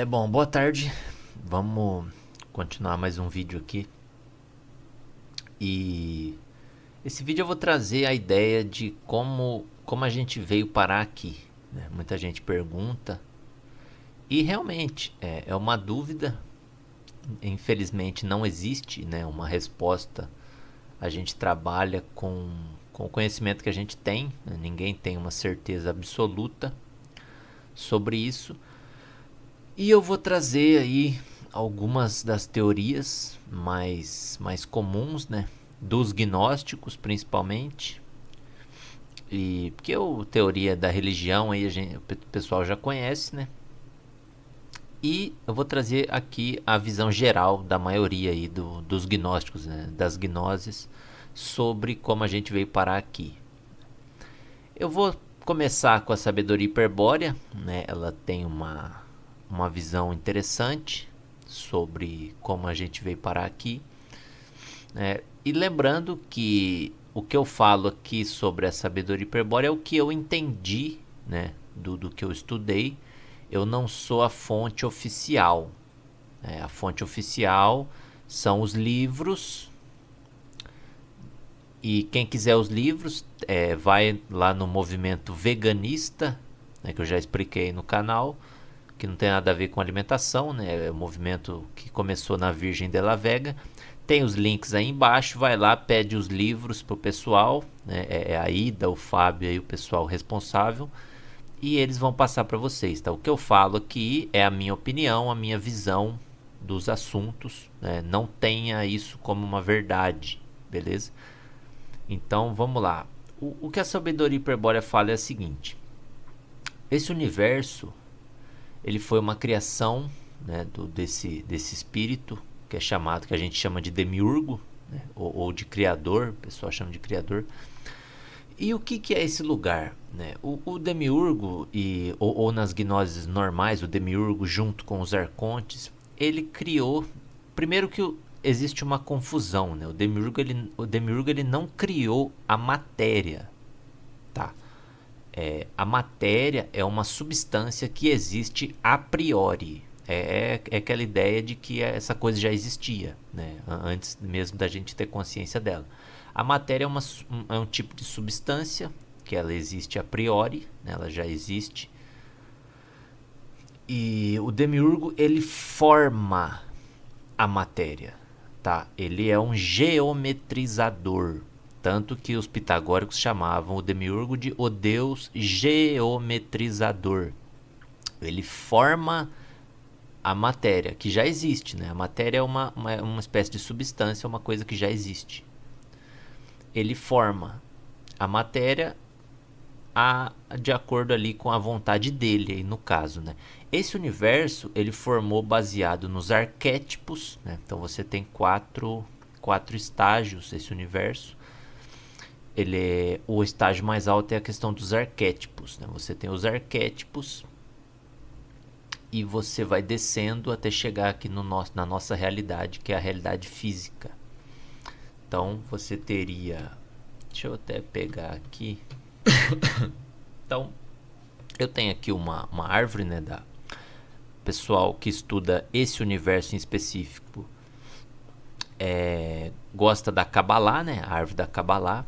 Bom, boa tarde. Vamos continuar mais um vídeo aqui. E esse vídeo eu vou trazer a ideia de como a gente veio parar aqui, né? Muita gente pergunta. E realmente é uma dúvida. Infelizmente não existe, né, uma resposta. A gente trabalha com o conhecimento que a gente tem, né? Ninguém tem uma certeza absoluta sobre isso. E eu vou trazer aí algumas das teorias mais comuns, né? Dos gnósticos, principalmente. E porque a teoria da religião aí o pessoal já conhece, né? E eu vou trazer aqui a visão geral da maioria aí dos gnósticos, né? Das gnoses, sobre como a gente veio parar aqui. Eu vou começar com a sabedoria hiperbórea, né? Ela tem uma visão interessante sobre como a gente veio parar aqui. E lembrando que o que eu falo aqui sobre a sabedoria hiperbórea é o que eu entendi, né, do que eu estudei. Eu não sou a fonte oficial. A fonte oficial são os livros. E quem quiser os livros, vai lá no movimento veganista, né, que eu já expliquei no canal, que não tem nada a ver com alimentação, né? É um movimento que começou na Virgem de la Vega. Tem os links aí embaixo, vai lá, pede os livros pro pessoal, né? É a Ida, o Fábio e o pessoal responsável, e eles vão passar para vocês, tá? O que eu falo aqui é a minha opinião, a minha visão dos assuntos, né? Não tenha isso como uma verdade, beleza? Então vamos lá. O que a sabedoria hiperbórea fala é o seguinte: esse universo ele foi uma criação, né, desse espírito que é chamado, que a gente chama de demiurgo, né, ou de criador, o pessoal chama de criador. E o que é esse lugar? Né? O demiurgo, ou nas gnoses normais, o demiurgo junto com os arcontes, ele criou. Primeiro que existe uma confusão. Né? O demiurgo ele não criou a matéria. Tá? A matéria é uma substância que existe a priori. É aquela ideia de que essa coisa já existia, né? Antes mesmo da gente ter consciência dela. A matéria é um tipo de substância que ela existe a priori, né? Ela já existe. E o demiurgo ele forma a matéria, tá? Ele é um geometrizador, tanto que os pitagóricos chamavam o demiurgo de o deus geometrizador. Ele forma a matéria, que já existe, né? A matéria é uma espécie de substância, uma coisa que já existe. Ele forma a matéria de acordo ali com a vontade dele, aí no caso, né? Esse universo ele formou baseado nos arquétipos, né? Então você tem quatro estágios esse universo. O estágio mais alto é a questão dos arquétipos, né? Você tem os arquétipos e você vai descendo até chegar aqui na nossa realidade, que é a realidade física. Então você teria, deixa eu até pegar aqui. Então eu tenho aqui uma árvore, né, da pessoal que estuda esse universo em específico. Gosta da Kabbalah, né, a árvore da Kabbalah.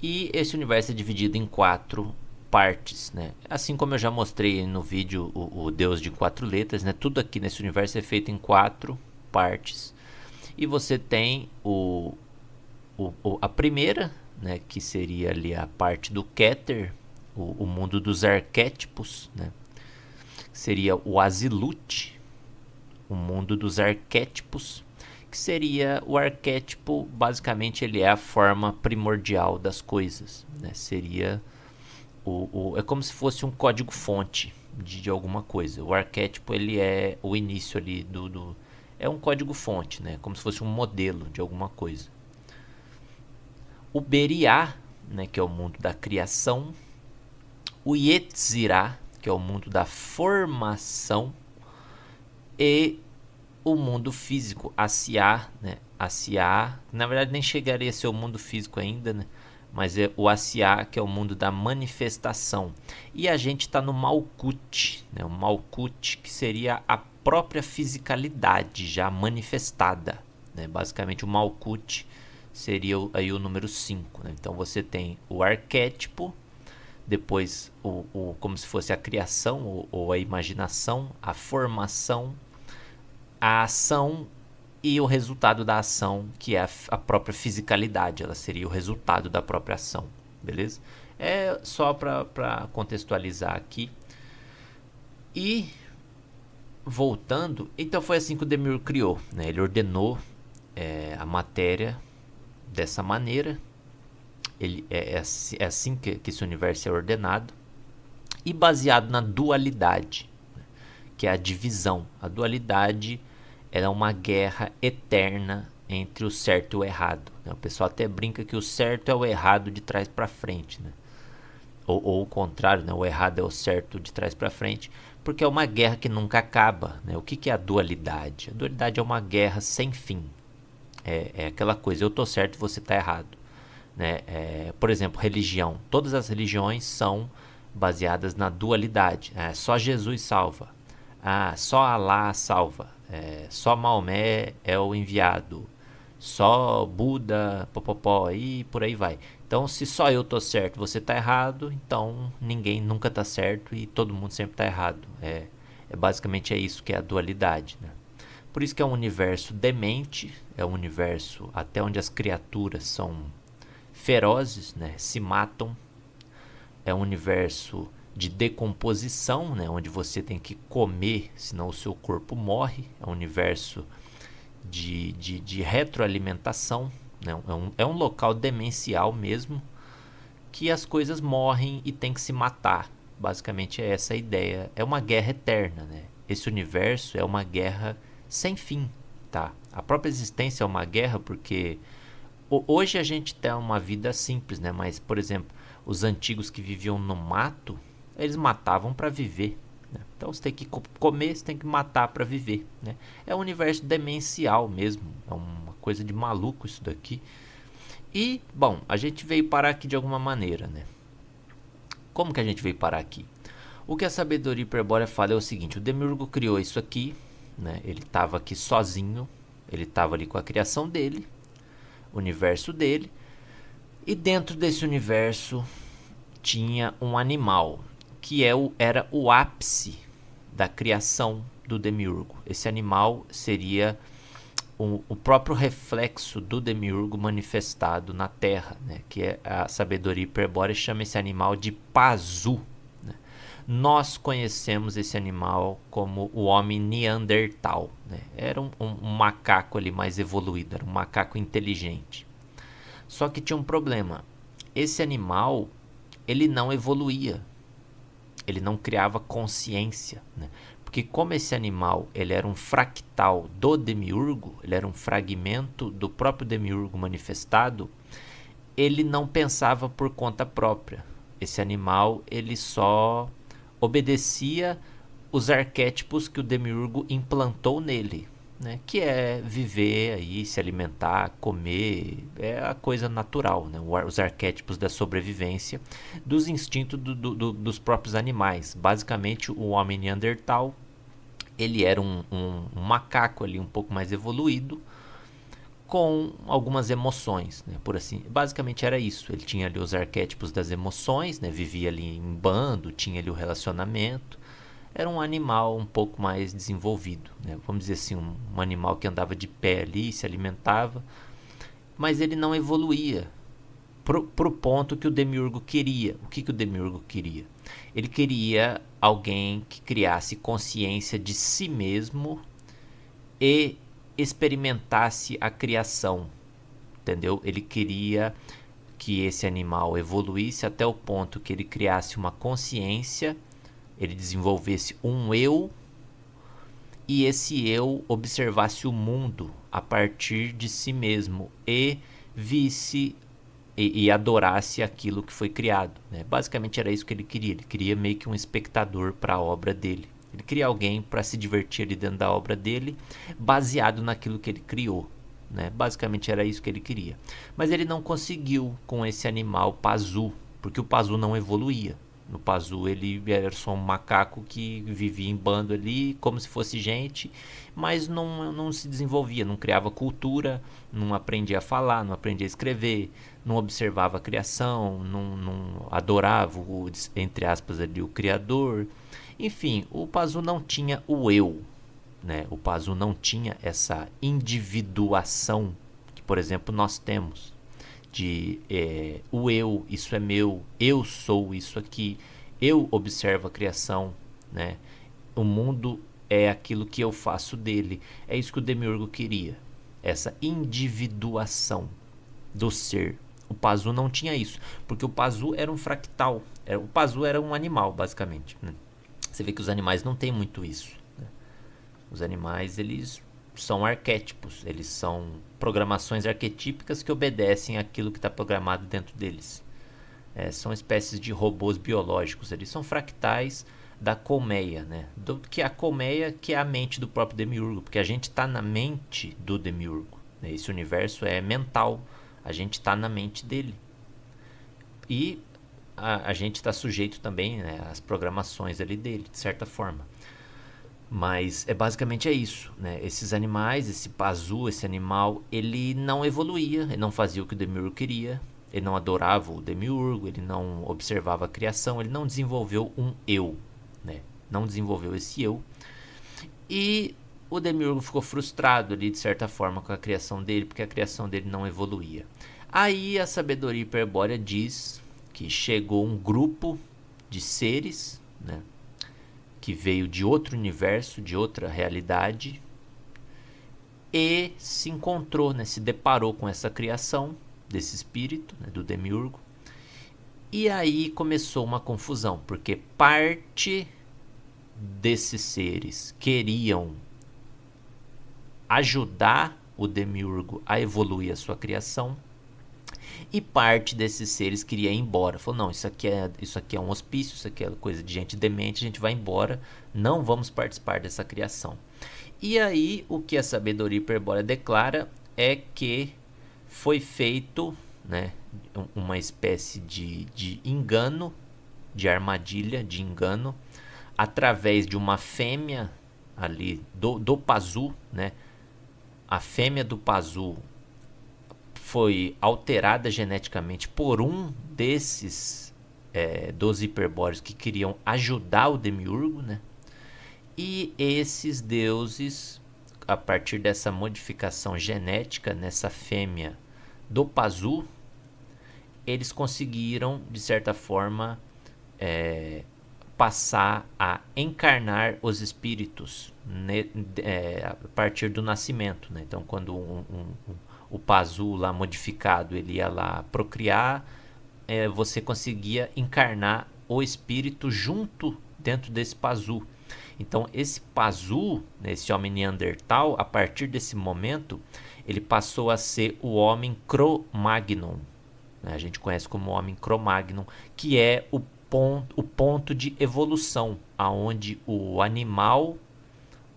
E esse universo é dividido em quatro partes, né? Assim como eu já mostrei no vídeo o Deus de quatro letras, né? Tudo aqui nesse universo é feito em quatro partes. E você tem a primeira, né? Que seria ali a parte do Keter, o mundo dos arquétipos, né? Seria o Azilut, o mundo dos arquétipos, que seria o arquétipo, basicamente ele é a forma primordial das coisas, né? Seria é como se fosse um código fonte de alguma coisa. O arquétipo ele é o início ali é um código fonte, né? Como se fosse um modelo de alguma coisa. O Beriá, né, que é o mundo da criação. O Yetzirah, que é o mundo da formação. E o mundo físico, Asiá, né? Asiá, na verdade nem chegaria a ser o mundo físico ainda, né? Mas é o Asiá, que é o mundo da manifestação. E a gente está no Malkuth, né? O Malkuth, que seria a própria fisicalidade já manifestada, né? Basicamente o Malkuth seria aí o número 5, né? Então você tem o arquétipo, depois como se fosse a criação ou a imaginação, a formação, a ação e o resultado da ação, que é a própria fisicalidade. Ela seria o resultado da própria ação, beleza? É só para contextualizar aqui. E voltando, então foi assim que o Demiurgo criou, né? Ele ordenou a matéria dessa maneira. É assim que esse universo é ordenado, e baseado na dualidade, que é a divisão. A dualidade é uma guerra eterna entre o certo e o errado, né? O pessoal até brinca que o certo é o errado de trás para frente, né? Ou o contrário, né? O errado é o certo de trás para frente, porque é uma guerra que nunca acaba, né? O que é a dualidade? A dualidade é uma guerra sem fim. É aquela coisa, eu tô certo e você tá errado, né? Por exemplo, religião. Todas as religiões são baseadas na dualidade. Só Jesus salva. Só Alá salva. Só Maomé é o enviado. Só Buda, popopó, e por aí vai. Então, se só eu tô certo e você tá errado, então ninguém nunca tá certo e todo mundo sempre tá errado. Basicamente é isso que é a dualidade, né? Por isso que é um universo demente, é um universo até onde as criaturas são ferozes, né? Se matam. É um universo de decomposição, né? Onde você tem que comer, senão o seu corpo morre. É um universo de retroalimentação, né? É um local demencial mesmo, que as coisas morrem e tem que se matar. Basicamente é essa a ideia. É uma guerra eterna, né? Esse universo é uma guerra sem fim, tá? A própria existência é uma guerra, porque hoje a gente tem uma vida simples, né? Mas, por exemplo, os antigos que viviam no mato, eles matavam para viver, né? Então você tem que comer, você tem que matar para viver, né? É um universo demencial mesmo, é uma coisa de maluco isso daqui. E, bom, a gente veio parar aqui de alguma maneira, né? Como que a gente veio parar aqui? O que a sabedoria hiperbórea fala é o seguinte: o Demiurgo criou isso aqui, né? Ele estava aqui sozinho, ele estava ali com a criação dele, o universo dele, e dentro desse universo tinha um animal que era o ápice da criação do Demiurgo. Esse animal seria o próprio reflexo do Demiurgo manifestado na Terra, né? Que é a sabedoria hiperbórea chama esse animal de Pazu, né? Nós conhecemos esse animal como o homem Neandertal, né? Era um macaco ali mais evoluído, era um macaco inteligente. Só que tinha um problema. Esse animal, ele não evoluía. Ele não criava consciência, né? Porque como esse animal ele era um fractal do Demiurgo, ele era um fragmento do próprio Demiurgo manifestado, ele não pensava por conta própria. Esse animal ele só obedecia os arquétipos que o Demiurgo implantou nele, né? Que é viver aí, se alimentar, comer, é a coisa natural, né? Os arquétipos da sobrevivência, dos instintos dos próprios animais. Basicamente, o homem Neandertal, ele era um macaco ali um pouco mais evoluído, com algumas emoções, né? Por assim, basicamente era isso. Ele tinha ali os arquétipos das emoções, né? Vivia ali em bando, tinha ali o relacionamento. Era um animal um pouco mais desenvolvido, né? Vamos dizer assim, um animal que andava de pé ali, se alimentava, mas ele não evoluía pro ponto que o Demiurgo queria. O que o Demiurgo queria? Ele queria alguém que criasse consciência de si mesmo e experimentasse a criação, entendeu? Ele queria que esse animal evoluísse até o ponto que ele criasse uma consciência, ele desenvolvesse um eu, e esse eu observasse o mundo a partir de si mesmo e visse e adorasse aquilo que foi criado, né? Basicamente era isso que ele queria meio que um espectador para a obra dele. Ele queria alguém para se divertir ali dentro da obra dele, baseado naquilo que ele criou, né? Basicamente era isso que ele queria. Mas ele não conseguiu com esse animal Pazu, porque o Pazu não evoluía, No Pazu ele era só um macaco que vivia em bando ali, como se fosse gente, mas não se desenvolvia, não criava cultura, não aprendia a falar, não aprendia a escrever, não observava a criação, não adorava entre aspas ali, o Criador. Enfim, o Pazu não tinha o eu, né? O Pazu não tinha essa individuação que, por exemplo, nós temos de o eu, isso é meu, eu sou isso aqui, eu observo a criação, né? O mundo é aquilo que eu faço dele. É isso que o Demiurgo queria, essa individuação do ser. O Pazu não tinha isso, porque o Pazu era um fractal, o Pazu era um animal, basicamente, né? Você vê que os animais não têm muito isso, né? Os animais, eles são arquétipos, eles são programações arquetípicas que obedecem àquilo que está programado dentro deles. São espécies de robôs biológicos, eles são fractais da colmeia, né? Que é a colmeia, que é a mente do próprio Demiurgo, porque a gente está na mente do Demiurgo, né? Esse universo é mental, a gente está na mente dele. E a gente está sujeito também, né, às programações ali dele, de certa forma. Mas basicamente é isso, né? Esses animais, esse Pazu, esse animal, ele não evoluía, ele não fazia o que o Demiurgo queria, ele não adorava o Demiurgo, ele não observava a criação, ele não desenvolveu um eu, né? Não desenvolveu esse eu. E o Demiurgo ficou frustrado ali, de certa forma, com a criação dele, porque a criação dele não evoluía. Aí a sabedoria hiperbórea diz que chegou um grupo de seres, né, que veio de outro universo, de outra realidade, e se encontrou, né, se deparou com essa criação desse espírito, né, do Demiurgo. E aí começou uma confusão, porque parte desses seres queriam ajudar o Demiurgo a evoluir a sua criação, e parte desses seres queria ir embora. Falou, não, isso aqui é um hospício, isso aqui é coisa de gente demente, a gente vai embora, não vamos participar dessa criação. E aí, o que a sabedoria hiperbórea declara é que foi feito, né, uma espécie de engano, de armadilha, de engano, através de uma fêmea ali do Pazu, né? A fêmea do Pazu foi alterada geneticamente por um desses dos hiperbóreos que queriam ajudar o Demiurgo, né? E esses deuses, a partir dessa modificação genética nessa fêmea do Pazu, eles conseguiram, de certa forma, passar a encarnar os espíritos a partir do nascimento, né? Então, quando o Pazu lá modificado ele ia lá procriar, você conseguia encarnar o espírito junto dentro desse Pazu. Então esse Pazu, né, esse homem Neandertal, a partir desse momento ele passou a ser o homem Cro-Magnon, né? A gente conhece como homem Cro-Magnon, que é o ponto de evolução, aonde o animal,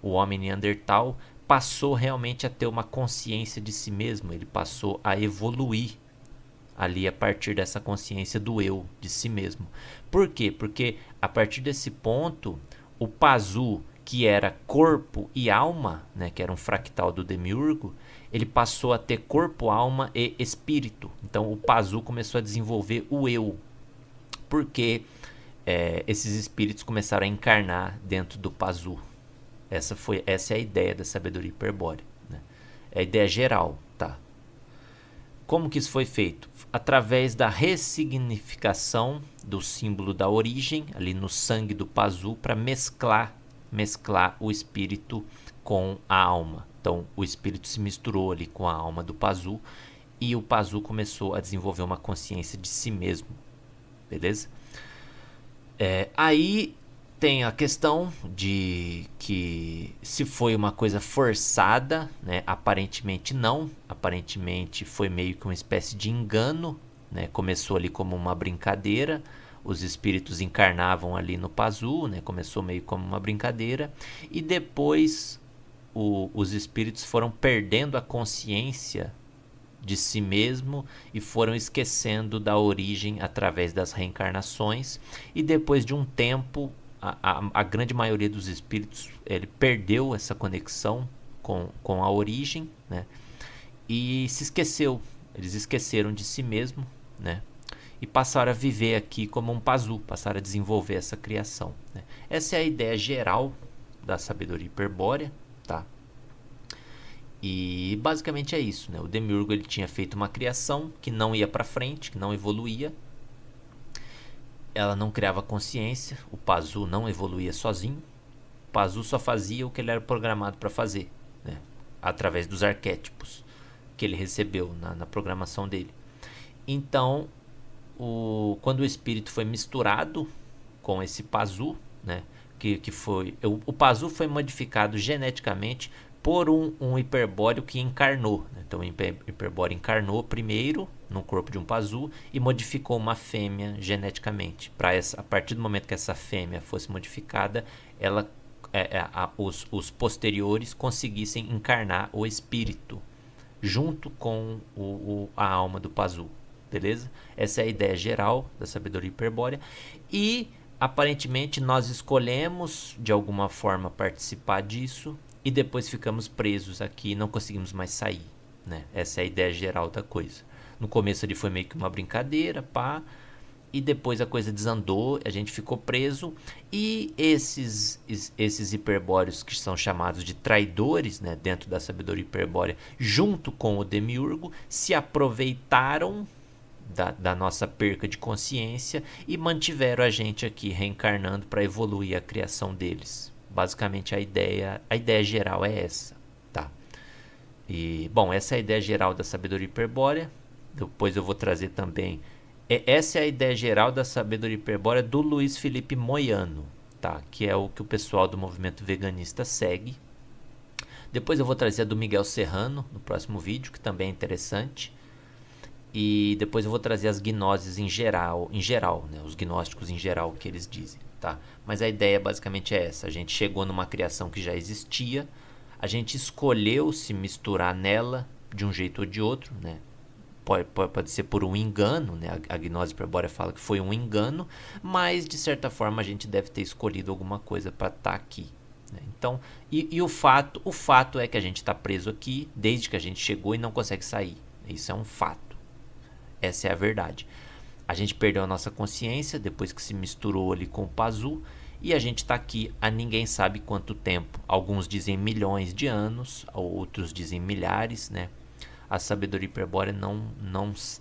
o homem Neandertal, passou realmente a ter uma consciência de si mesmo, ele passou a evoluir ali a partir dessa consciência do eu, de si mesmo. Por quê? Porque a partir desse ponto, o Pazu, que era corpo e alma, né, que era um fractal do Demiurgo, ele passou a ter corpo, alma e espírito. Então o Pazu começou a desenvolver o eu, porque esses espíritos começaram a encarnar dentro do Pazu. Essa é a ideia da sabedoria hiperbórea, né? É a ideia geral, tá? Como que isso foi feito? Através da ressignificação do símbolo da origem, ali no sangue do Pazu, para mesclar o espírito com a alma. Então, o espírito se misturou ali com a alma do Pazu e o Pazu começou a desenvolver uma consciência de si mesmo, beleza? Aí tem a questão de que se foi uma coisa forçada, né? Aparentemente não, aparentemente foi meio que uma espécie de engano, né? Começou ali como uma brincadeira, os espíritos encarnavam ali no Pazu, né? Começou meio como uma brincadeira e depois os espíritos foram perdendo a consciência de si mesmo e foram esquecendo da origem através das reencarnações, e depois de um tempo a grande maioria dos espíritos ele perdeu essa conexão com a origem, né? E se esqueceu, eles esqueceram de si mesmo, né? E passaram a viver aqui como um Pazu, passaram a desenvolver essa criação, né? Essa é a ideia geral da sabedoria hiperbórea, tá? E basicamente é isso, né? O Demiurgo ele tinha feito uma criação que não ia para frente, que não evoluía. Ela não criava consciência, o Pazu não evoluía sozinho. O Pazu só fazia o que ele era programado para fazer, né? Através dos arquétipos que ele recebeu na programação dele. Então, quando o espírito foi misturado com esse Pazu, né? Que foi o Pazu foi modificado geneticamente por um hiperbóreo que encarnou, né? Então o hiperbóreo encarnou primeiro no corpo de um Pazu e modificou uma fêmea geneticamente. A partir do momento que essa fêmea fosse modificada, ela, os posteriores conseguissem encarnar o espírito junto com a alma do Pazu. Beleza? Essa é a ideia geral da sabedoria hiperbórea. E aparentemente nós escolhemos de alguma forma participar disso e depois ficamos presos aqui e não conseguimos mais sair, né? Essa é a ideia geral da coisa. No começo ele foi meio que uma brincadeira, pá, e depois a coisa desandou, a gente ficou preso, e esses hiperbóreos que são chamados de traidores, né, dentro da sabedoria hiperbórea, junto com o Demiurgo, se aproveitaram da nossa perca de consciência e mantiveram a gente aqui reencarnando para evoluir a criação deles. Basicamente a ideia geral é essa, tá? E bom, essa é a ideia geral da sabedoria hiperbórea. Depois eu vou trazer também, essa é a ideia geral da sabedoria hiperbórea do Luiz Felipe Moiano, tá? Que é o que o pessoal do movimento veganista segue. Depois eu vou trazer a do Miguel Serrano no próximo vídeo, que também é interessante. E depois eu vou trazer as gnoses em geral, né? Os gnósticos em geral, o que eles dizem, tá? Mas a ideia basicamente é essa: a gente chegou numa criação que já existia, a gente escolheu se misturar nela de um jeito ou de outro, né? Pode ser por um engano, né? A gnose hiperbórea fala que foi um engano, mas de certa forma a gente deve ter escolhido alguma coisa para estar aqui, né? Então, o fato é que a gente está preso aqui desde que a gente chegou e não consegue sair. Isso é um fato. Essa é a verdade. A gente perdeu a nossa consciência depois que se misturou ali com o Pazu, e a gente está aqui há ninguém sabe quanto tempo. Alguns dizem milhões de anos, outros dizem milhares, né? A sabedoria hiperbórea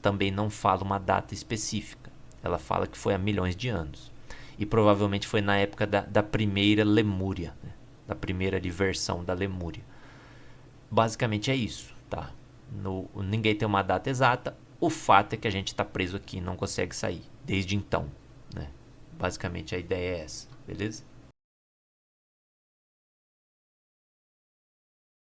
também não fala uma data específica. Ela fala que foi há milhões de anos. E provavelmente foi na época da primeira Lemúria, né? Da primeira versão da Lemúria. Basicamente é isso, tá? Ninguém tem uma data exata. O fato é que a gente está preso aqui e não consegue sair desde então, né? Basicamente a ideia é essa, beleza?